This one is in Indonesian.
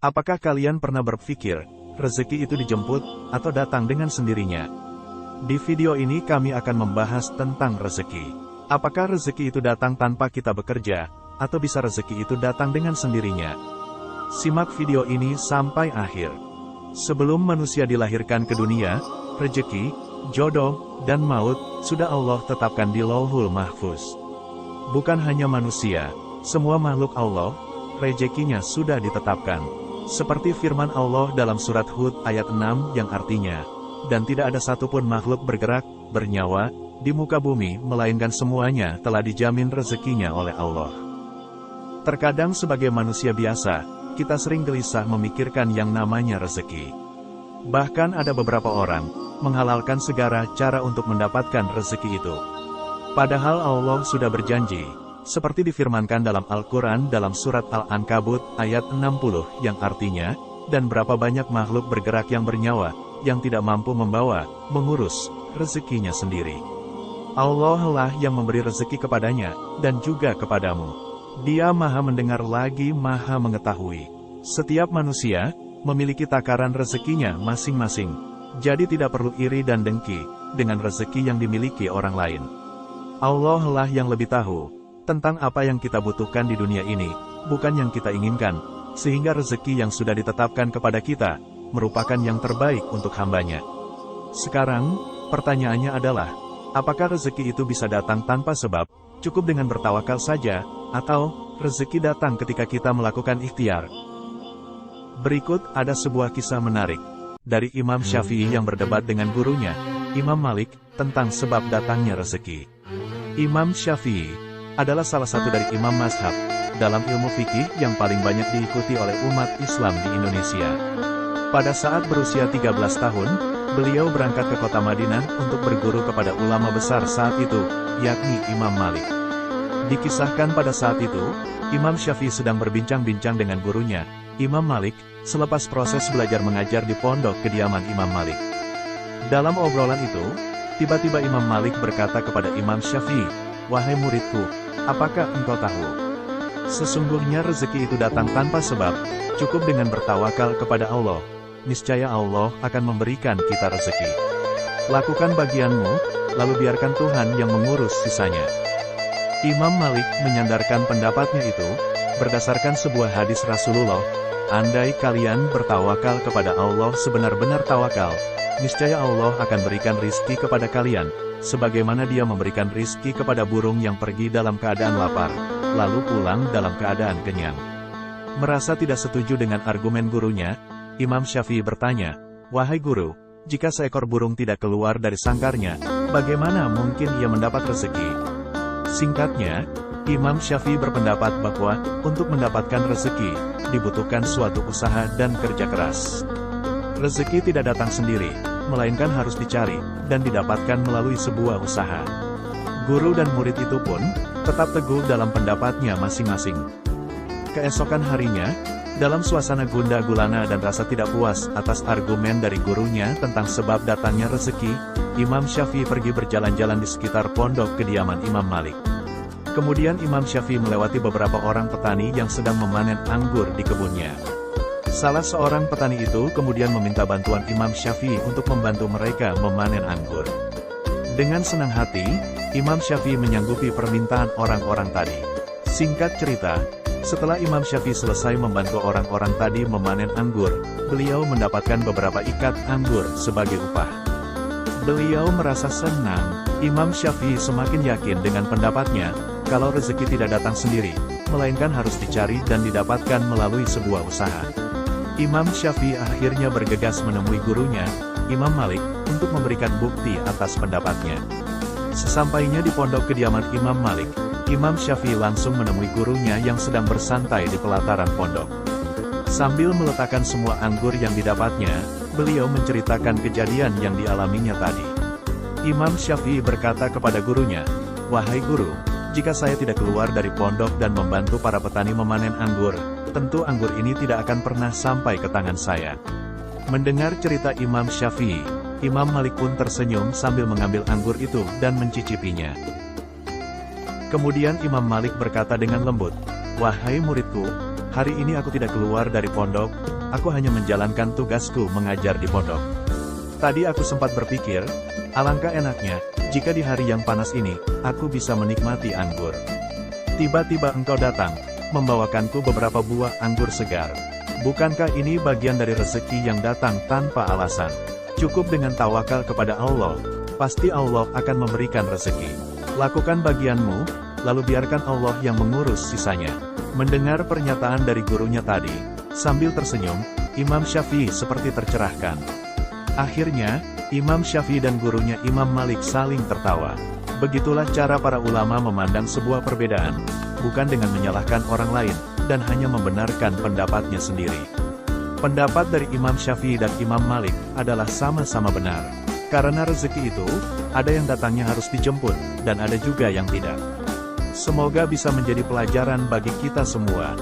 Apakah kalian pernah berpikir, rezeki itu dijemput, atau datang dengan sendirinya? Di video ini kami akan membahas tentang rezeki. Apakah rezeki itu datang tanpa kita bekerja, atau bisa rezeki itu datang dengan sendirinya? Simak video ini sampai akhir. Sebelum manusia dilahirkan ke dunia, rezeki, jodoh, dan maut, sudah Allah tetapkan di Lauhul Mahfuz. Bukan hanya manusia, semua makhluk Allah, rezekinya sudah ditetapkan. Seperti firman Allah dalam surat Hud ayat 6 yang artinya, dan tidak ada satupun makhluk bergerak, bernyawa, di muka bumi, melainkan semuanya telah dijamin rezekinya oleh Allah. Terkadang sebagai manusia biasa, kita sering gelisah memikirkan yang namanya rezeki. Bahkan ada beberapa orang, menghalalkan segala cara untuk mendapatkan rezeki itu. Padahal Allah sudah berjanji, seperti difirmankan dalam Al-Quran dalam surat Al-Ankabut ayat 60 yang artinya, dan berapa banyak makhluk bergerak yang bernyawa, yang tidak mampu membawa, mengurus, rezekinya sendiri. Allah lah yang memberi rezeki kepadanya, dan juga kepadamu. Dia maha mendengar lagi maha mengetahui. Setiap manusia, memiliki takaran rezekinya masing-masing. Jadi tidak perlu iri dan dengki, dengan rezeki yang dimiliki orang lain. Allah lah yang lebih tahu tentang apa yang kita butuhkan di dunia ini, bukan yang kita inginkan, sehingga rezeki yang sudah ditetapkan kepada kita, merupakan yang terbaik untuk hambanya. Sekarang, pertanyaannya adalah, apakah rezeki itu bisa datang tanpa sebab, cukup dengan bertawakal saja, atau, rezeki datang ketika kita melakukan ikhtiar? Berikut ada sebuah kisah menarik, dari Imam Syafi'i yang berdebat dengan gurunya, Imam Malik, tentang sebab datangnya rezeki. Imam Syafi'i adalah salah satu dari imam mazhab dalam ilmu fikih yang paling banyak diikuti oleh umat Islam di Indonesia. Pada saat berusia 13 tahun, beliau berangkat ke kota Madinah untuk berguru kepada ulama besar saat itu, yakni Imam Malik. Dikisahkan pada saat itu, Imam Syafi'i sedang berbincang-bincang dengan gurunya, Imam Malik, selepas proses belajar mengajar di pondok kediaman Imam Malik. Dalam obrolan itu, tiba-tiba Imam Malik berkata kepada Imam Syafi'i, "Wahai muridku, apakah engkau tahu? Sesungguhnya rezeki itu datang tanpa sebab, cukup dengan bertawakal kepada Allah. Niscaya Allah akan memberikan kita rezeki. Lakukan bagianmu, lalu biarkan Tuhan yang mengurus sisanya." Imam Malik menyandarkan pendapatnya itu, berdasarkan sebuah hadis Rasulullah, "Andai kalian bertawakal kepada Allah sebenar-benar tawakal, niscaya Allah akan berikan rizki kepada kalian, sebagaimana Dia memberikan rizki kepada burung yang pergi dalam keadaan lapar, lalu pulang dalam keadaan kenyang." Merasa tidak setuju dengan argumen gurunya, Imam Syafi'i bertanya, "Wahai guru, jika seekor burung tidak keluar dari sangkarnya, bagaimana mungkin ia mendapat rezeki?" Singkatnya, Imam Syafi'i berpendapat bahwa, untuk mendapatkan rezeki, dibutuhkan suatu usaha dan kerja keras. Rezeki tidak datang sendiri, melainkan harus dicari, dan didapatkan melalui sebuah usaha. Guru dan murid itu pun, tetap teguh dalam pendapatnya masing-masing. Keesokan harinya, dalam suasana gundah gulana dan rasa tidak puas atas argumen dari gurunya tentang sebab datangnya rezeki, Imam Syafi'i pergi berjalan-jalan di sekitar pondok kediaman Imam Malik. Kemudian Imam Syafi'i melewati beberapa orang petani yang sedang memanen anggur di kebunnya. Salah seorang petani itu kemudian meminta bantuan Imam Syafi'i untuk membantu mereka memanen anggur. Dengan senang hati, Imam Syafi'i menyanggupi permintaan orang-orang tadi. Singkat cerita, setelah Imam Syafi'i selesai membantu orang-orang tadi memanen anggur, beliau mendapatkan beberapa ikat anggur sebagai upah. Beliau merasa senang. Imam Syafi'i semakin yakin dengan pendapatnya, kalau rezeki tidak datang sendiri, melainkan harus dicari dan didapatkan melalui sebuah usaha. Imam Syafi'i akhirnya bergegas menemui gurunya, Imam Malik, untuk memberikan bukti atas pendapatnya. Sesampainya di pondok kediaman Imam Malik, Imam Syafi'i langsung menemui gurunya yang sedang bersantai di pelataran pondok. Sambil meletakkan semua anggur yang didapatnya, beliau menceritakan kejadian yang dialaminya tadi. Imam Syafi'i berkata kepada gurunya, "Wahai guru, jika saya tidak keluar dari pondok dan membantu para petani memanen anggur, tentu anggur ini tidak akan pernah sampai ke tangan saya." Mendengar cerita Imam Syafi'i, Imam Malik pun tersenyum sambil mengambil anggur itu dan mencicipinya. Kemudian Imam Malik berkata dengan lembut, "Wahai muridku, Hari ini aku tidak keluar dari pondok, aku hanya menjalankan tugasku mengajar di pondok. Tadi aku sempat berpikir, alangkah enaknya, jika di hari yang panas ini, aku bisa menikmati anggur. Tiba-tiba engkau datang, membawakanku beberapa buah anggur segar. Bukankah ini bagian dari rezeki yang datang tanpa alasan? Cukup dengan tawakal kepada Allah, pasti Allah akan memberikan rezeki. Lakukan bagianmu, lalu biarkan Allah yang mengurus sisanya. Mendengar pernyataan dari gurunya tadi, sambil tersenyum, Imam Syafi'i seperti tercerahkan. Akhirnya, Imam Syafi'i dan gurunya Imam Malik saling tertawa. Begitulah cara para ulama memandang sebuah perbedaan, bukan dengan menyalahkan orang lain, dan hanya membenarkan pendapatnya sendiri. Pendapat dari Imam Syafi'i dan Imam Malik adalah sama-sama benar. Karena rezeki itu, ada yang datangnya harus dijemput, dan ada juga yang tidak. Semoga bisa menjadi pelajaran bagi kita semua.